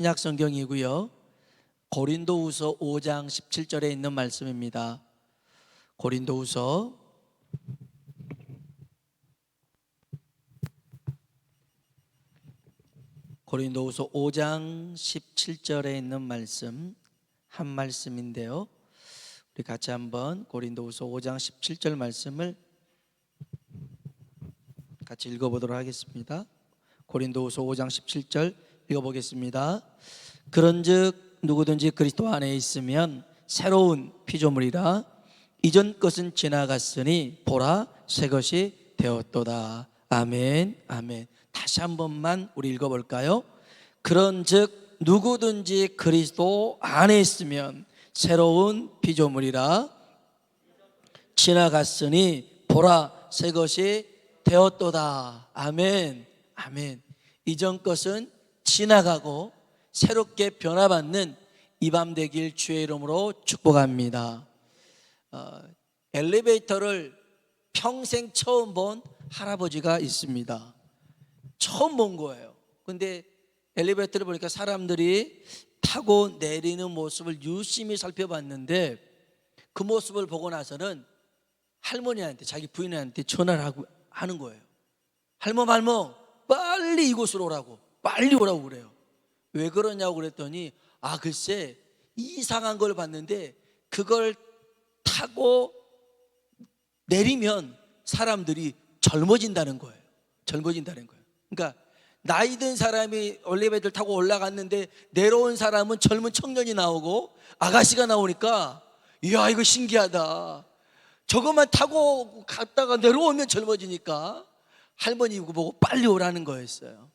신약 성경이고요. 고린도후서 5장 17절에 있는 말씀입니다. 고린도후서 5장 17절에 있는 말씀, 한 말씀인데요. 우리 같이 한번 고린도후서 5장 17절 말씀을 같이 읽어보도록 하겠습니다. 고린도후서 5장 17절 읽어보겠습니다. 그런즉 누구든지 그리스도 안에 있으면 새로운 피조물이라, 이전 것은 지나갔으니 보라 새 것이 되었도다. 아멘. 아멘. 다시 한 번만 우리 읽어볼까요? 그런즉 누구든지 그리스도 안에 있으면 새로운 피조물이라, 지나갔으니 보라 새 것이 되었도다. 아멘. 아멘. 이전 것은 지나가고 새롭게 변화받는 이 밤 되길 주의 이름으로 축복합니다. 엘리베이터를 평생 처음 본 할아버지가 있습니다. 처음 본 거예요. 근데 엘리베이터를 보니까 사람들이 타고 내리는 모습을 유심히 살펴봤는데, 그 모습을 보고 나서는 할머니한테, 자기 부인한테 전화를 하는 거예요. 할머 빨리 이곳으로 오라고, 빨리 오라고 그래요. 왜 그러냐고 그랬더니, 글쎄 이상한 걸 봤는데 그걸 타고 내리면 사람들이 젊어진다는 거예요. 그러니까 나이 든 사람이 엘리베이터를 타고 올라갔는데 내려온 사람은 젊은 청년이 나오고 아가씨가 나오니까, 이야 이거 신기하다. 저것만 타고 갔다가 내려오면 젊어지니까 할머니 이거 보고 빨리 오라는 거였어요.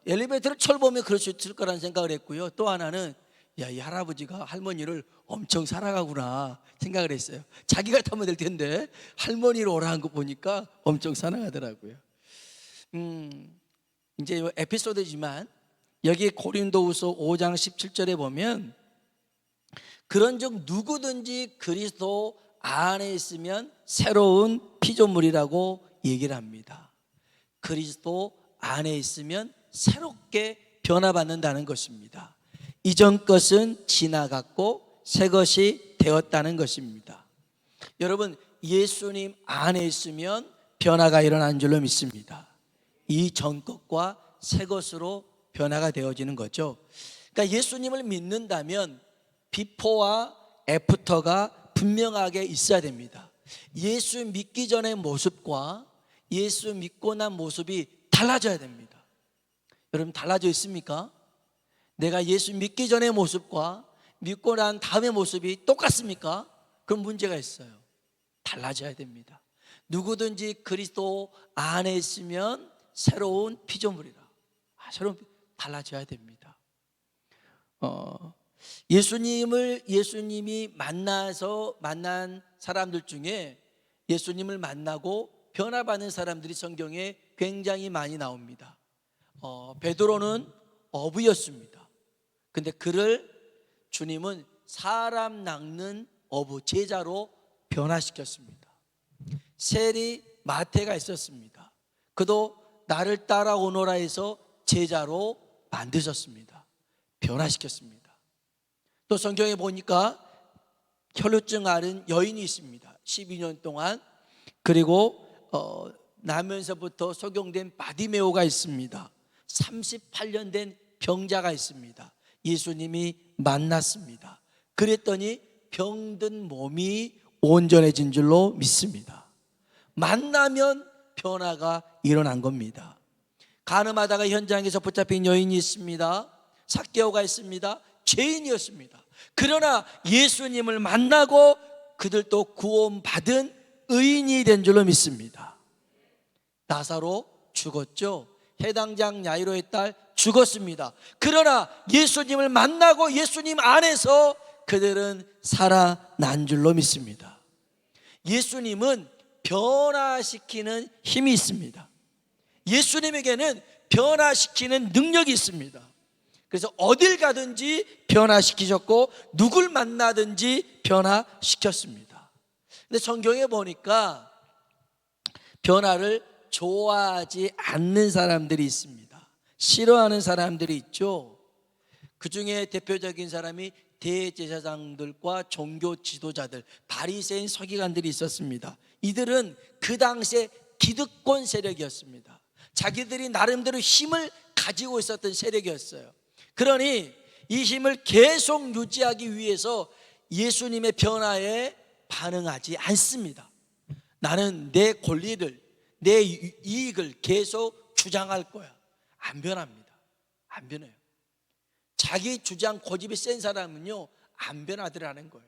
엘리베이터를 처음 보면 그럴 수 있을 거라는 생각을 했고요. 또 하나는, 이 할아버지가 할머니를 엄청 사랑하구나 생각을 했어요. 자기가 타면 될 텐데 할머니로 오라는 거 보니까 엄청 사랑하더라고요. 이제 에피소드지만 여기 고린도후서 5장 17절에 보면, 그런즉 누구든지 그리스도 안에 있으면 새로운 피조물이라고 얘기를 합니다. 그리스도 안에 있으면 새롭게 변화받는다는 것입니다. 이전 것은 지나갔고 새 것이 되었다는 것입니다. 여러분, 예수님 안에 있으면 변화가 일어나는 줄로 믿습니다. 이 전 것과 새 것으로 변화가 되어지는 거죠. 그러니까 예수님을 믿는다면 비포와 애프터가 분명하게 있어야 됩니다. 예수 믿기 전의 모습과 예수 믿고 난 모습이 달라져야 됩니다. 여러분, 달라져 있습니까? 내가 예수 믿기 전의 모습과 믿고 난 다음의 모습이 똑같습니까? 그럼 문제가 있어요. 달라져야 됩니다. 누구든지 그리스도 안에 있으면 새로운 피조물이라. 달라져야 됩니다. 예수님이 만난 사람들 중에 예수님을 만나고 변화받는 사람들이 성경에 굉장히 많이 나옵니다. 베드로는 어부였습니다. 근데 그를 주님은 사람 낚는 어부, 제자로 변화시켰습니다. 세리 마태가 있었습니다. 그도 나를 따라오너라 해서 제자로 만드셨습니다. 변화시켰습니다. 또 성경에 보니까 혈루증 앓은 여인이 있습니다. 12년 동안. 그리고 나면서부터 소경된 바디메오가 있습니다. 38년 된 병자가 있습니다. 예수님이 만났습니다. 그랬더니 병든 몸이 온전해진 줄로 믿습니다. 만나면 변화가 일어난 겁니다. 간음하다가 현장에서 붙잡힌 여인이 있습니다. 삭개오가 있습니다. 죄인이었습니다. 그러나 예수님을 만나고 그들도 구원받은 의인이 된 줄로 믿습니다. 나사로 죽었죠. 해당장 야이로의 딸 죽었습니다. 그러나 예수님을 만나고 예수님 안에서 그들은 살아난 줄로 믿습니다. 예수님은 변화시키는 힘이 있습니다. 예수님에게는 변화시키는 능력이 있습니다. 그래서 어딜 가든지 변화시키셨고 누굴 만나든지 변화시켰습니다. 근데 성경에 보니까 변화를 좋아하지 않는 사람들이 있습니다. 싫어하는 사람들이 있죠. 그 중에 대표적인 사람이 대제사장들과 종교 지도자들, 바리새인 서기관들이 있었습니다. 이들은 그 당시에 기득권 세력이었습니다. 자기들이 나름대로 힘을 가지고 있었던 세력이었어요. 그러니 이 힘을 계속 유지하기 위해서 예수님의 변화에 반응하지 않습니다. 나는 내 권리를, 내 이익을 계속 주장할 거야. 안 변합니다. 안 변해요. 자기 주장 고집이 센 사람은요, 안 변하더라는 거예요.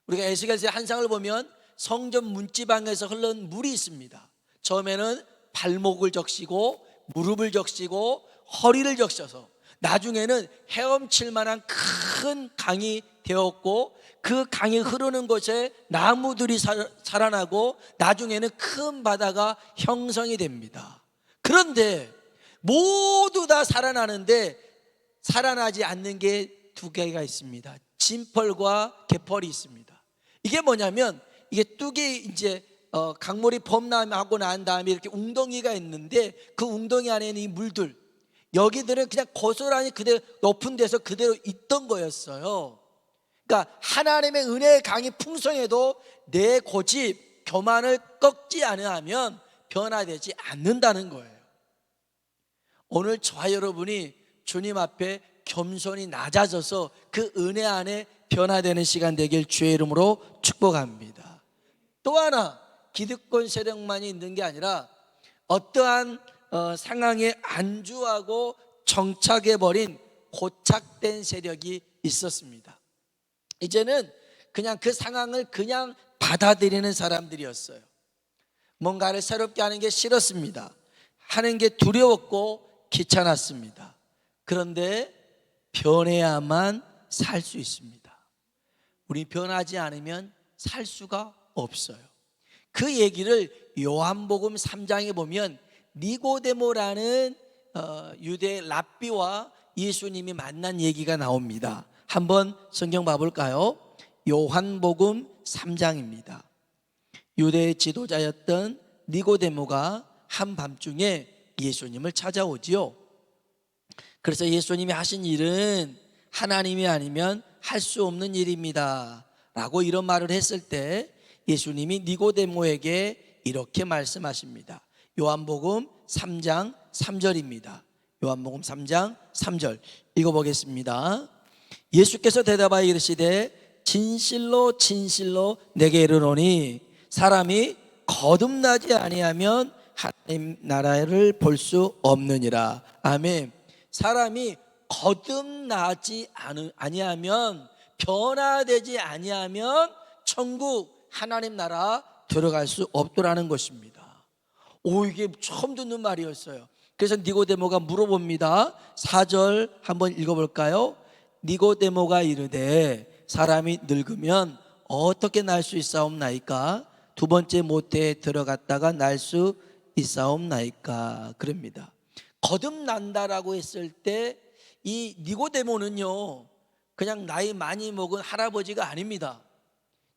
우리가 에스겔서의 한상을 보면 성전 문지방에서 흐르는 물이 있습니다. 처음에는 발목을 적시고 무릎을 적시고 허리를 적셔서 나중에는 헤엄칠 만한 큰 강이 되었고, 그 강이 흐르는 곳에 나무들이 자라나고 나중에는 큰 바다가 형성이 됩니다. 그런데 모두 다 살아나는데 살아나지 않는 게 두 개가 있습니다. 진펄과 개펄이 있습니다. 이게 뭐냐면, 이게 뚝이 이제 강물이 범람하고 난 다음에 이렇게 웅덩이가 있는데, 그 웅덩이 안에 있는 이 물들, 여기들은 그냥 고스란히 그대로 높은 데서 그대로 있던 거였어요. 그러니까 하나님의 은혜의 강이 풍성해도 내 고집, 교만을 꺾지 않으면 변화되지 않는다는 거예요. 오늘 저와 여러분이 주님 앞에 겸손히 낮아져서 그 은혜 안에 변화되는 시간 되길 주의 이름으로 축복합니다. 또 하나, 기득권 세력만이 있는 게 아니라 어떠한 상황에 안주하고 정착해버린 고착된 세력이 있었습니다. 이제는 그냥 그 상황을 그냥 받아들이는 사람들이었어요. 뭔가를 새롭게 하는 게 싫었습니다. 하는 게 두려웠고 귀찮았습니다. 그런데 변해야만 살 수 있습니다. 우리 변하지 않으면 살 수가 없어요. 그 얘기를 요한복음 3장에 보면 니고데모라는 유대 랍비와 예수님이 만난 얘기가 나옵니다. 한번 성경 봐볼까요? 요한복음 3장입니다. 유대의 지도자였던 니고데모가 한밤중에 예수님을 찾아오지요. 그래서 예수님이 하신 일은 하나님이 아니면 할 수 없는 일입니다 라고 이런 말을 했을 때 예수님이 니고데모에게 이렇게 말씀하십니다. 요한복음 3장 3절입니다. 요한복음 3장 3절 읽어보겠습니다. 예수께서 대답하여 이르시되 진실로 진실로 내게 이르노니 사람이 거듭나지 아니하면 하나님 나라를 볼 수 없느니라. 아멘. 사람이 거듭나지 아니하면, 변화되지 아니하면 천국 하나님 나라 들어갈 수 없더라는 것입니다. 이게 처음 듣는 말이었어요. 그래서 니고데모가 물어봅니다. 4절 한번 읽어볼까요? 니고데모가 이르되 사람이 늙으면 어떻게 날 수 있사옵나이까? 두 번째 모태에 들어갔다가 날 수 있사옵나이까? 그럽니다. 거듭난다라고 했을 때 이 니고데모는요, 그냥 나이 많이 먹은 할아버지가 아닙니다.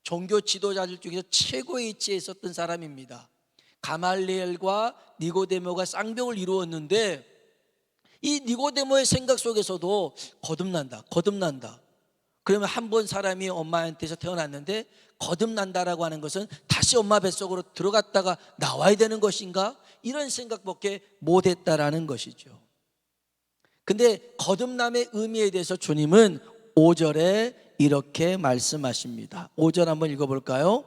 종교 지도자들 중에서 최고의 위치에 있었던 사람입니다. 가말리엘과 니고데모가 쌍벽을 이루었는데, 이 니고데모의 생각 속에서도 거듭난다. 그러면 한 번 사람이 엄마한테서 태어났는데 거듭난다라고 하는 것은 다시 엄마 뱃속으로 들어갔다가 나와야 되는 것인가? 이런 생각밖에 못했다라는 것이죠. 근데 거듭남의 의미에 대해서 주님은 5절에 이렇게 말씀하십니다. 5절 한번 읽어볼까요?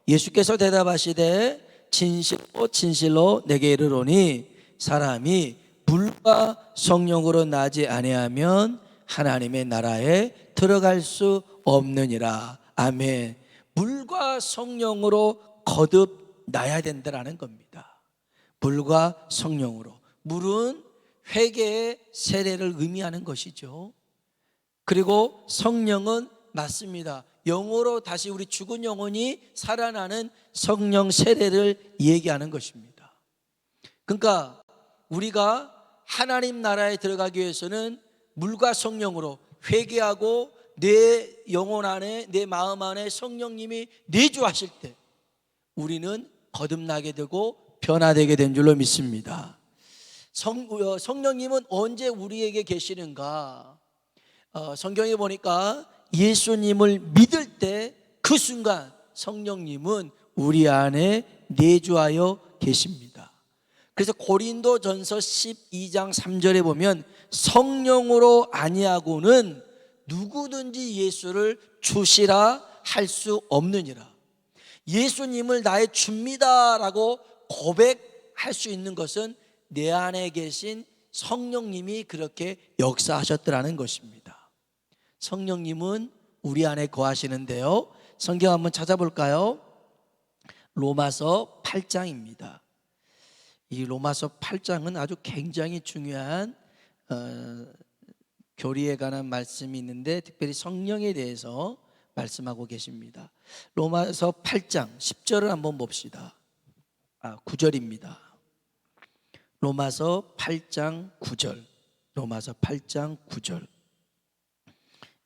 예수께서 대답하시되 진실로 진실로 내게 이르노니 사람이 물과 성령으로 나지 아니하면 하나님의 나라에 들어갈 수 없느니라. 아멘. 물과 성령으로 거듭나야 된다는 겁니다. 물과 성령으로. 물은 회개의 세례를 의미하는 것이죠. 그리고 성령은 맞습니다. 영으로 다시 우리 죽은 영혼이 살아나는 성령 세례를 얘기하는 것입니다. 그러니까 우리가 하나님 나라에 들어가기 위해서는 물과 성령으로 회개하고 내 영혼 안에, 내 마음 안에 성령님이 내주하실 때 우리는 거듭나게 되고 변화되게 된 줄로 믿습니다. 성령님은 언제 우리에게 계시는가? 성경에 보니까 예수님을 믿을 때 그 순간 성령님은 우리 안에 내주하여 계십니다. 그래서 고린도전서 12장 3절에 보면 성령으로 아니하고는 누구든지 예수를 주시라 할 수 없느니라. 예수님을 나의 주입니다라고 고백할 수 있는 것은 내 안에 계신 성령님이 그렇게 역사하셨더라는 것입니다. 성령님은 우리 안에 거하시는데요, 성경 한번 찾아볼까요? 로마서 8장입니다. 이 로마서 8장은 아주 굉장히 중요한 교리에 관한 말씀이 있는데 특별히 성령에 대해서 말씀하고 계십니다. 로마서 8장 10절을 한번 봅시다. 9절입니다. 로마서 8장 9절. 로마서 8장 9절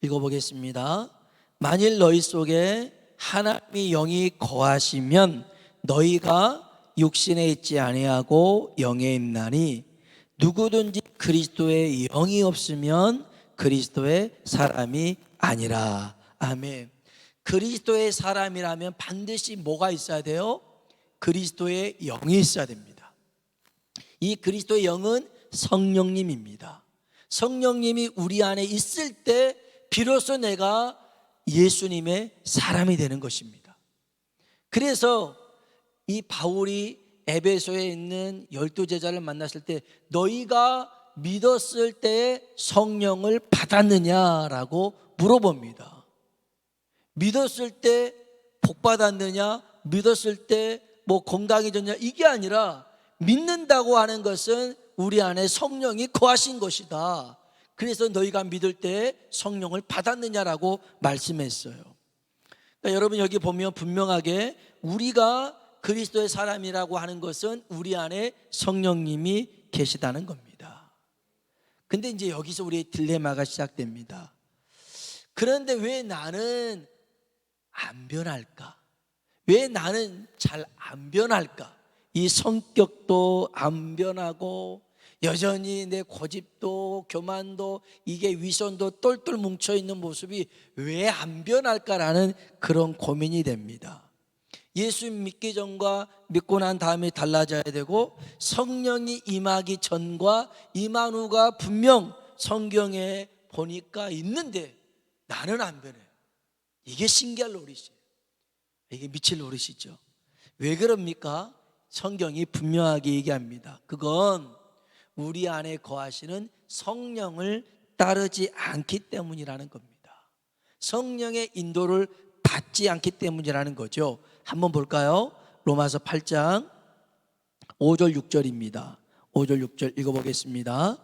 읽어보겠습니다. 만일 너희 속에 하나님의 영이 거하시면 너희가 육신에 있지 아니하고 영에 있나니 누구든지 그리스도의 영이 없으면 그리스도의 사람이 아니라. 아멘. 그리스도의 사람이라면 반드시 뭐가 있어야 돼요? 그리스도의 영이 있어야 됩니다. 이 그리스도의 영은 성령님입니다. 성령님이 우리 안에 있을 때 비로소 내가 예수님의 사람이 되는 것입니다. 그래서 이 바울이 에베소에 있는 12제자를 만났을 때 너희가 믿었을 때 성령을 받았느냐라고 물어봅니다. 믿었을 때 복 받았느냐, 믿었을 때 뭐 건강해졌냐, 이게 아니라 믿는다고 하는 것은 우리 안에 성령이 거하신 것이다. 그래서 너희가 믿을 때 성령을 받았느냐라고 말씀했어요. 그러니까 여러분 여기 보면 분명하게 우리가 그리스도의 사람이라고 하는 것은 우리 안에 성령님이 계시다는 겁니다. 근데 이제 여기서 우리의 딜레마가 시작됩니다. 그런데 왜 나는 안 변할까? 왜 나는 잘 안 변할까? 이 성격도 안 변하고 여전히 내 고집도 교만도 이게 위선도 똘똘 뭉쳐있는 모습이 왜 안 변할까라는 그런 고민이 됩니다. 예수 믿기 전과 믿고 난 다음에 달라져야 되고 성령이 임하기 전과 임한 후가 분명 성경에 보니까 있는데 나는 안 변해요. 이게 신기할 노릇이에요. 이게 미칠 노릇이죠. 왜 그럽니까? 성경이 분명하게 얘기합니다. 그건 우리 안에 거하시는 성령을 따르지 않기 때문이라는 겁니다. 성령의 인도를 받지 않기 때문이라는 거죠. 한번 볼까요? 로마서 8장 5절 6절입니다. 5절 6절 읽어보겠습니다.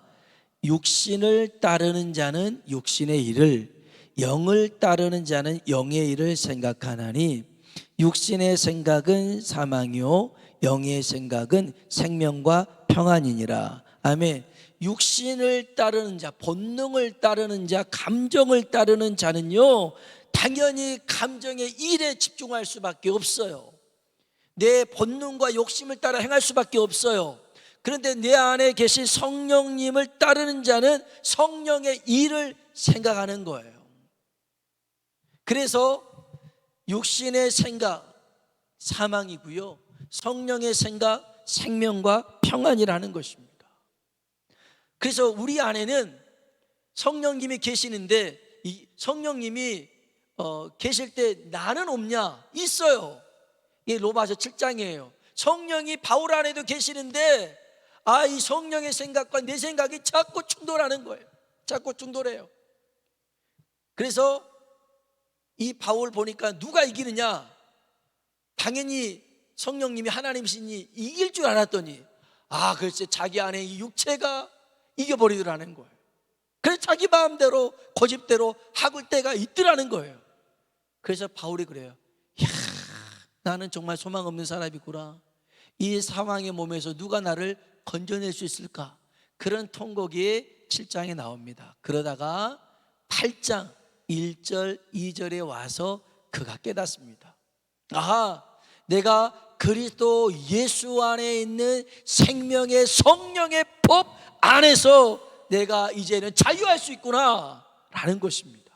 육신을 따르는 자는 육신의 일을, 영을 따르는 자는 영의 일을 생각하나니 육신의 생각은 사망이요 영의 생각은 생명과 평안이니라. 아멘. 육신을 따르는 자, 본능을 따르는 자, 감정을 따르는 자는요 당연히 감정의 일에 집중할 수밖에 없어요. 내 본능과 욕심을 따라 행할 수밖에 없어요. 그런데 내 안에 계신 성령님을 따르는 자는 성령의 일을 생각하는 거예요. 그래서 육신의 생각 사망이고요, 성령의 생각 생명과 평안이라는 것입니다. 그래서 우리 안에는 성령님이 계시는데 이 성령님이 계실 때 나는 없냐? 있어요. 이게 로마서 7장이에요. 성령이 바울 안에도 계시는데 이 성령의 생각과 내 생각이 자꾸 충돌하는 거예요. 자꾸 충돌해요. 그래서 이 바울 보니까 누가 이기느냐? 당연히 성령님이 하나님이시니 이길 줄 알았더니 글쎄 자기 안에 이 육체가 이겨버리더라는 거예요. 그래서 자기 마음대로 고집대로 하글 때가 있더라는 거예요. 그래서 바울이 그래요. 나는 정말 소망 없는 사람이구나. 이 상황의 몸에서 누가 나를 건져낼 수 있을까? 그런 통곡이 7장에 나옵니다. 그러다가 8장 1절 2절에 와서 그가 깨닫습니다. 내가 그리스도 예수 안에 있는 생명의 성령의 법 안에서 내가 이제는 자유할 수 있구나 라는 것입니다.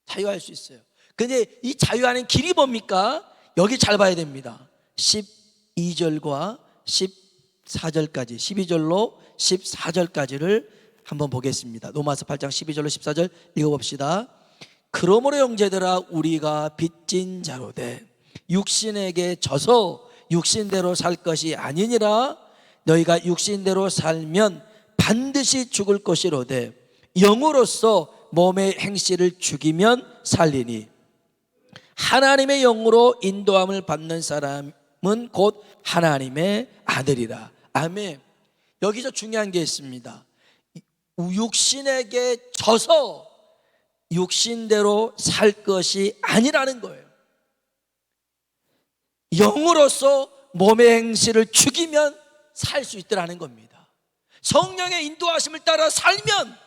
자유할 수 있어요. 근데 이 자유하는 길이 뭡니까? 여기 잘 봐야 됩니다. 12절과 14절까지, 12절로 14절까지를 한번 보겠습니다. 로마서 8장 12절로 14절 읽어봅시다. 그러므로 형제들아, 우리가 빚진 자로되 육신에게 져서 육신대로 살 것이 아니니라. 너희가 육신대로 살면 반드시 죽을 것이로되 영으로서 몸의 행실을 죽이면 살리니 하나님의 영으로 인도함을 받는 사람은 곧 하나님의 아들이라. 아멘. 여기서 중요한 게 있습니다. 육신에게 져서 육신대로 살 것이 아니라는 거예요. 영으로서 몸의 행실을 죽이면 살 수 있더라는 겁니다. 성령의 인도하심을 따라 살면,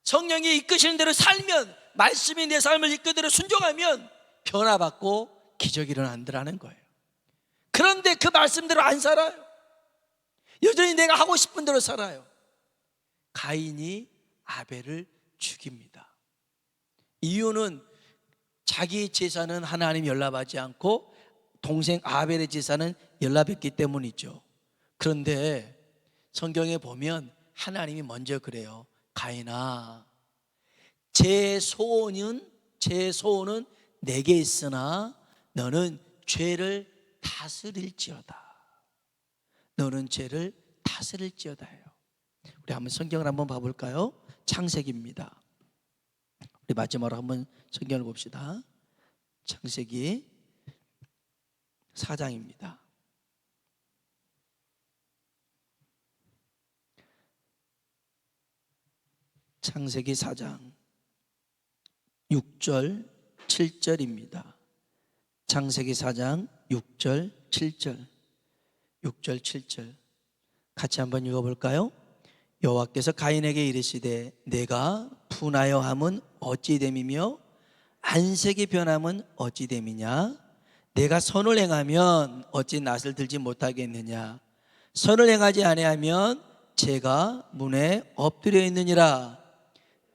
성령이 이끄시는 대로 살면, 말씀이 내 삶을 이끄는 대로 순종하면 변화받고 기적이 일어난다는 거예요. 그런데 그 말씀대로 안 살아요. 여전히 내가 하고 싶은 대로 살아요. 가인이 아벨을 죽입니다. 이유는 자기 제사는 하나님 연락하지 않고 동생 아벨의 제사는 연락했기 때문이죠. 그런데 성경에 보면 하나님이 먼저 그래요. 가인아, 제 소원은 내게 있으나 너는 죄를 다스릴지어다. 너는 죄를 다스릴지어다 해요. 우리 한번 성경을 한번 봐볼까요? 창세기입니다. 우리 마지막으로 한번 성경을 봅시다. 창세기 4장입니다. 창세기 4장 6절 7절입니다. 창세기 4장 6절 7절 6절 7절 같이 한번 읽어볼까요? 여호와께서 가인에게 이르시되 내가 분하여 함은 어찌 됨이며 안색이 변함은 어찌 됨이냐? 내가 선을 행하면 어찌 낯을 들지 못하겠느냐? 선을 행하지 아니하면 죄가 문에 엎드려 있느니라.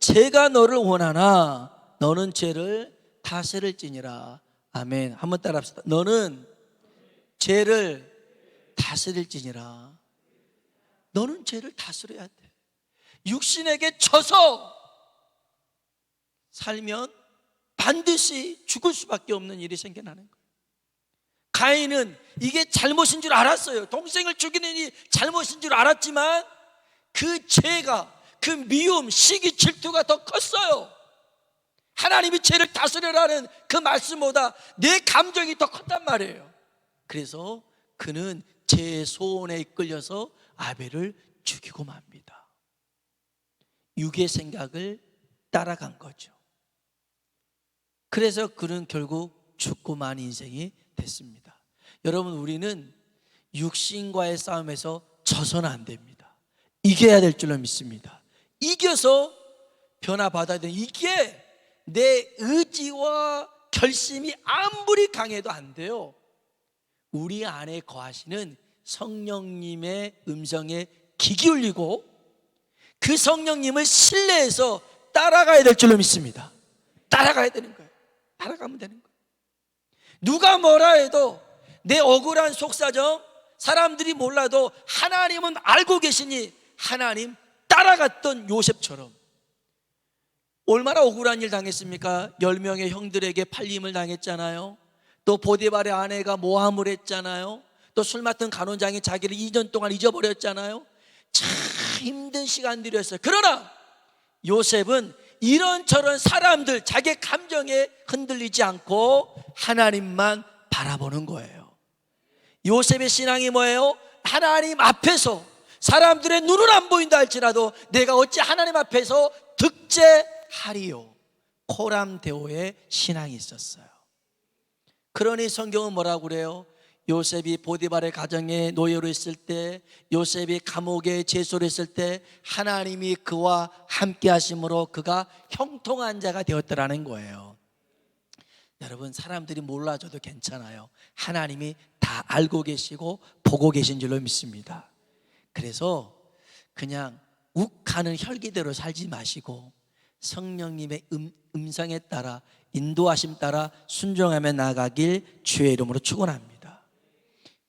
죄가 너를 원하나 너는 죄를 다스릴지니라. 아멘. 한번 따라합시다. 너는 죄를 다스릴지니라. 너는 죄를 다스려야 돼. 육신에게 져서 살면 반드시 죽을 수밖에 없는 일이 생겨나는 거예요. 가인은 이게 잘못인 줄 알았어요. 동생을 죽이는 일이 잘못인 줄 알았지만 그 죄가, 그 미움, 시기, 질투가 더 컸어요. 하나님이 죄를 다스려라는 그 말씀보다 내 감정이 더 컸단 말이에요. 그래서 그는 제 소원에 이끌려서 아벨을 죽이고 맙니다. 육의 생각을 따라간 거죠. 그래서 그는 결국 죽고 만 인생이 됐습니다. 여러분, 우리는 육신과의 싸움에서 져서는 안 됩니다. 이겨야 될 줄로 믿습니다. 이겨서 변화받아야 돼요. 이게 내 의지와 결심이 아무리 강해도 안 돼요. 우리 안에 거하시는 성령님의 음성에 귀 기울이고 그 성령님을 신뢰해서 따라가야 될 줄로 믿습니다. 따라가야 되는 거예요. 따라가면 되는 거예요. 누가 뭐라 해도 내 억울한 속사정 사람들이 몰라도 하나님은 알고 계시니 하나님 따라갔던 요셉처럼 얼마나 억울한 일 당했습니까? 10명의 형들에게 팔림을 당했잖아요. 또 보디발의 아내가 모함을 했잖아요. 또 술 맡은 간원장이 자기를 2년 동안 잊어버렸잖아요. 참 힘든 시간들이었어요. 그러나 요셉은 이런저런 사람들 자기의 감정에 흔들리지 않고 하나님만 바라보는 거예요. 요셉의 신앙이 뭐예요? 하나님 앞에서 사람들의 눈은 안 보인다 할지라도 내가 어찌 하나님 앞에서 득제하리요. 코람데오의 신앙이 있었어요. 그러니 성경은 뭐라고 그래요? 요셉이 보디발의 가정에 노예로 있을 때, 요셉이 감옥에 제소를 했을 때 하나님이 그와 함께 하심으로 그가 형통한 자가 되었더라는 거예요. 여러분, 사람들이 몰라줘도 괜찮아요. 하나님이 다 알고 계시고 보고 계신 줄로 믿습니다. 그래서 그냥 욱하는 혈기대로 살지 마시고 성령님의 음성에 따라 인도하심 따라 순종하며 나아가길 주의 이름으로 축원합니다.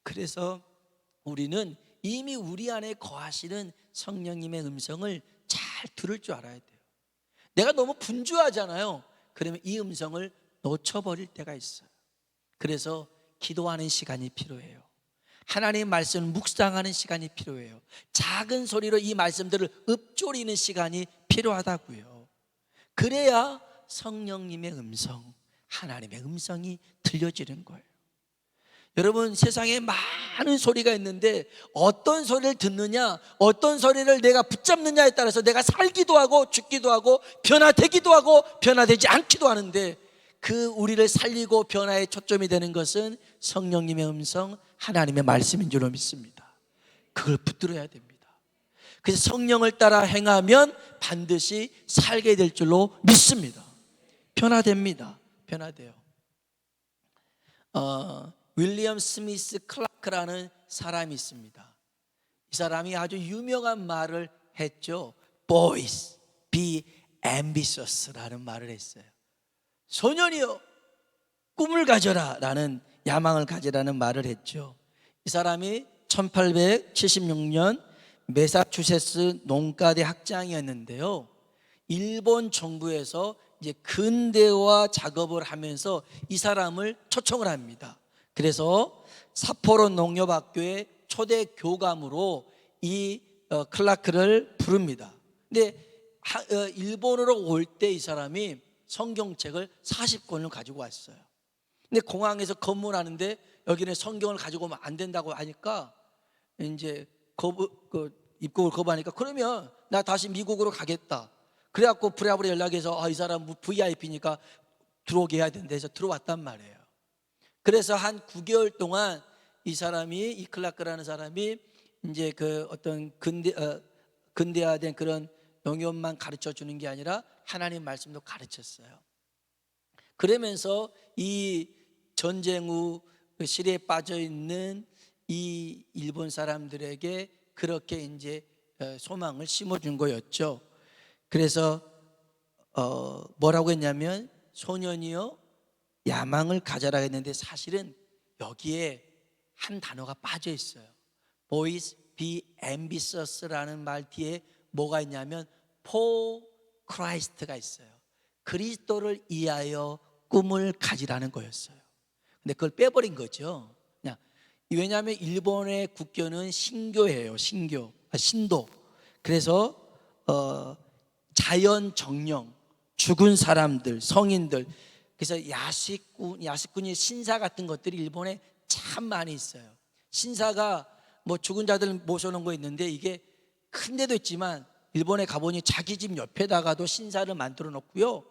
그래서 우리는 이미 우리 안에 거하시는 성령님의 음성을 잘 들을 줄 알아야 돼요. 내가 너무 분주하잖아요. 그러면 이 음성을 놓쳐버릴 때가 있어요. 그래서 기도하는 시간이 필요해요. 하나님의 말씀을 묵상하는 시간이 필요해요. 작은 소리로 이 말씀들을 읊조리는 시간이 필요하다고요. 그래야 성령님의 음성, 하나님의 음성이 들려지는 거예요. 여러분, 세상에 많은 소리가 있는데 어떤 소리를 듣느냐, 어떤 소리를 내가 붙잡느냐에 따라서 내가 살기도 하고 죽기도 하고 변화되기도 하고 변화되지 않기도 하는데, 그 우리를 살리고 변화에 초점이 되는 것은 성령님의 음성, 하나님의 말씀인 줄로 믿습니다. 그걸 붙들어야 됩니다. 그래서 성령을 따라 행하면 반드시 살게 될 줄로 믿습니다. 변화됩니다. 변화돼요. 윌리엄 스미스 클라크라는 사람이 있습니다. 이 사람이 아주 유명한 말을 했죠. Boys, be ambitious라는 말을 했어요. 소년이여, 꿈을 가져라 라는, 야망을 가지라는 말을 했죠. 이 사람이 1876년 매사추세츠 농가대 학장이었는데요, 일본 정부에서 이제 근대화 작업을 하면서 이 사람을 초청을 합니다. 그래서 삿포로 농협학교의 초대 교감으로 이 클라크를 부릅니다. 근데 일본으로 올 때 이 사람이 성경책을 40권을 가지고 왔어요. 근데 공항에서 검문하는데 여기는 성경을 가지고 오면 안 된다고 하니까 이제 입국을 거부하니까, 그러면 나 다시 미국으로 가겠다. 그래갖고 부랴부랴 연락해서 이 사람 VIP니까 들어오게 해야 된다 해서 들어왔단 말이에요. 그래서 한 9개월 동안 이 사람이, 이 클라크라는 사람이 이제 그 어떤 근대화된 그런 농협만 가르쳐 주는 게 아니라 하나님 말씀도 가르쳤어요. 그러면서 이 전쟁 후 시리에 빠져 있는 이 일본 사람들에게 그렇게 이제 소망을 심어준 거였죠. 그래서 뭐라고 했냐면, 소년이여 야망을 가져라 했는데 사실은 여기에 한 단어가 빠져 있어요. Boys be ambitious라는 말 뒤에 뭐가 있냐면 for Christ가 있어요. 그리스도를 위하여 꿈을 가지라는 거였어요. 근데 그걸 빼버린 거죠. 그냥, 왜냐하면 일본의 국교는 신교예요. 신도. 그래서 자연 정령, 죽은 사람들, 성인들, 그래서 야식꾼이 신사 같은 것들이 일본에 참 많이 있어요. 신사가 뭐 죽은 자들 모셔놓은 거 있는데, 이게 큰 데도 있지만 일본에 가보니 자기 집 옆에다가도 신사를 만들어 놓고요,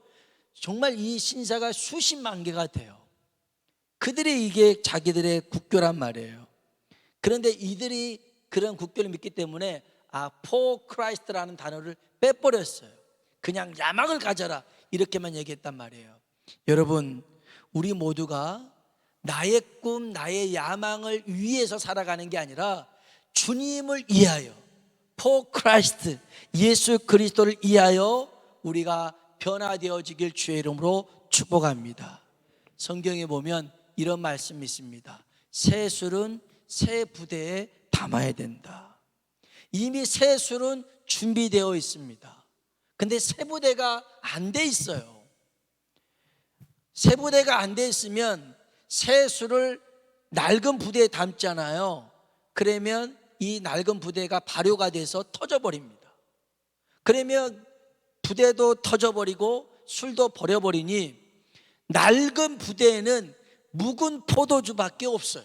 정말 이 신사가 수십만 개가 돼요. 그들이 이게 자기들의 국교란 말이에요. 그런데 이들이 그런 국교를 믿기 때문에 for Christ라는 단어를 빼버렸어요. 그냥 야망을 가져라 이렇게만 얘기했단 말이에요. 여러분, 우리 모두가 나의 꿈, 나의 야망을 위해서 살아가는 게 아니라 주님을 위하여, for Christ, 예수 그리스도를 위하여 우리가 변화되어지길 주의 이름으로 축복합니다. 성경에 보면 이런 말씀이 있습니다. 새 술은 새 부대에 담아야 된다. 이미 새 술은 준비되어 있습니다. 근데 새 부대가 안 돼 있어요. 새 부대가 안 돼 있으면 새 술을 낡은 부대에 담잖아요. 그러면 이 낡은 부대가 발효가 돼서 터져버립니다. 그러면 부대도 터져버리고 술도 버려버리니 낡은 부대에는 묵은 포도주밖에 없어요.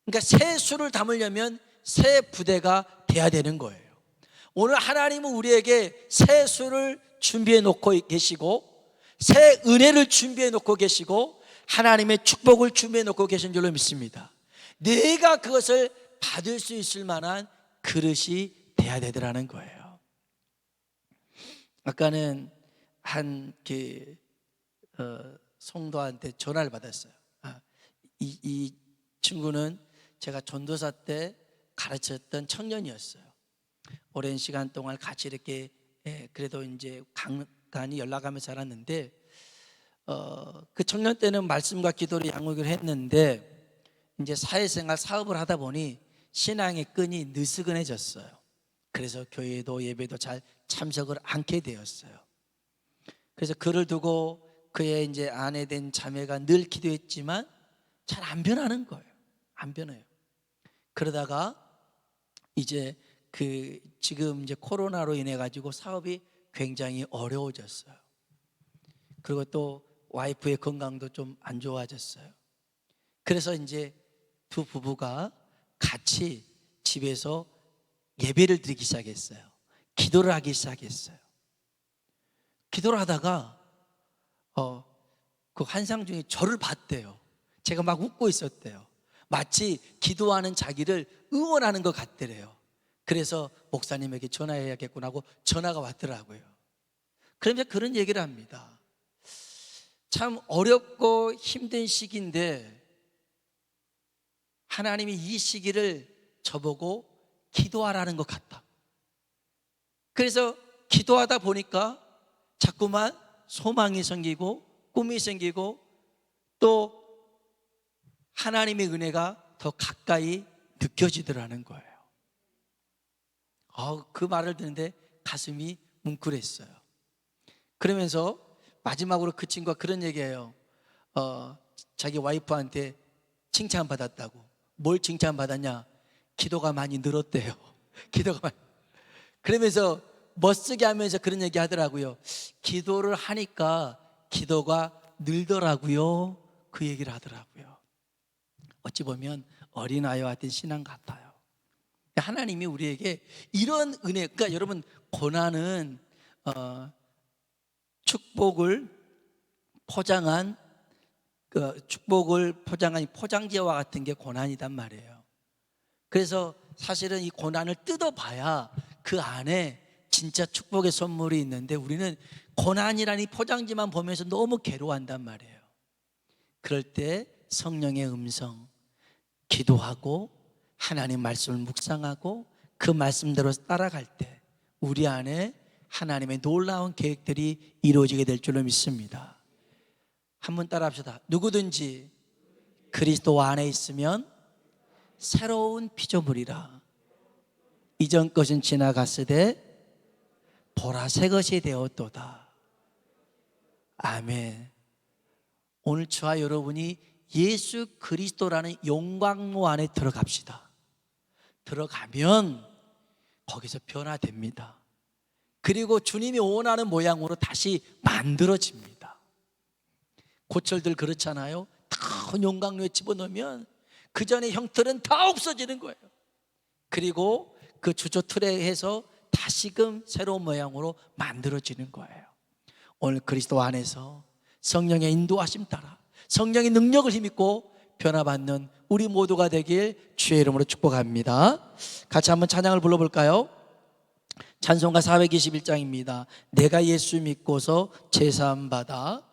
그러니까 새 술을 담으려면 새 부대가 돼야 되는 거예요. 오늘 하나님은 우리에게 새 술을 준비해 놓고 계시고, 새 은혜를 준비해 놓고 계시고, 하나님의 축복을 준비해 놓고 계신 줄로 믿습니다. 내가 그것을 받을 수 있을 만한 그릇이 돼야 되더라는 거예요. 아까는 한 성도한테 전화를 받았어요. 이 친구는 제가 전도사 때 가르쳤던 청년이었어요. 오랜 시간 동안 같이 이렇게 그래도 이제 간간히 연락하면서 살았는데 그 청년 때는 말씀과 기도로 양육을 했는데 이제 사회생활 사업을 하다 보니 신앙의 끈이 느슨해졌어요. 그래서 교회도 예배도 잘 참석을 않게 되었어요. 그래서 그를 두고 그의 이제 아내 된 자매가 늘 기도했지만 잘 안 변하는 거예요. 안 변해요. 그러다가 이제 지금 이제 코로나로 인해 가지고 사업이 굉장히 어려워졌어요. 그리고 또 와이프의 건강도 좀 안 좋아졌어요. 그래서 이제 두 부부가 같이 집에서 예배를 드리기 시작했어요. 기도를 하기 시작했어요. 기도를 하다가 그 환상 중에 저를 봤대요. 제가 막 웃고 있었대요. 마치 기도하는 자기를 응원하는 것 같더래요. 그래서 목사님에게 전화해야겠구나 하고 전화가 왔더라고요. 그러면서 그런 얘기를 합니다. 참 어렵고 힘든 시기인데 하나님이 이 시기를 저보고 기도하라는 것 같다. 그래서 기도하다 보니까 자꾸만 소망이 생기고 꿈이 생기고 또 하나님의 은혜가 더 가까이 느껴지더라는 거예요. 그 말을 듣는데 가슴이 뭉클했어요. 그러면서 마지막으로 그 친구가 그런 얘기해요. 자기 와이프한테 칭찬받았다고. 뭘 칭찬받았냐? 기도가 많이 늘었대요. 기도가 많이. 그러면서 멋쓰게 하면서 그런 얘기 하더라고요. 기도를 하니까 기도가 늘더라고요. 그 얘기를 하더라고요. 어찌 보면 어린아이와 같은 신앙 같아요. 하나님이 우리에게 이런 은혜, 그러니까 여러분 고난은 축복을 포장한 포장지와 같은 게 고난이단 말이에요. 그래서 사실은 이 고난을 뜯어봐야 그 안에 진짜 축복의 선물이 있는데 우리는 고난이라는 이 포장지만 보면서 너무 괴로워한단 말이에요. 그럴 때 성령의 음성, 기도하고 하나님 말씀을 묵상하고 그 말씀대로 따라갈 때 우리 안에 하나님의 놀라운 계획들이 이루어지게 될 줄로 믿습니다. 한번 따라 합시다. 누구든지 그리스도 안에 있으면 새로운 피조물이라. 이전 것은 지나갔으되 보라 새 것이 되었도다. 아멘. 오늘 저와 여러분이 예수 그리스도라는 영광로 안에 들어갑시다. 들어가면 거기서 변화됩니다. 그리고 주님이 원하는 모양으로 다시 만들어집니다. 고철들 그렇잖아요. 큰 용광로에 집어넣으면 그 전에 형틀은 다 없어지는 거예요. 그리고 그 주조 틀에 해서 다시금 새로운 모양으로 만들어지는 거예요. 오늘 그리스도 안에서 성령의 인도하심 따라 성령의 능력을 힘입고 변화받는 우리 모두가 되길 주의 이름으로 축복합니다. 같이 한번 찬양을 불러볼까요? 찬송가 421장입니다. 내가 예수 믿고서 제사함 받아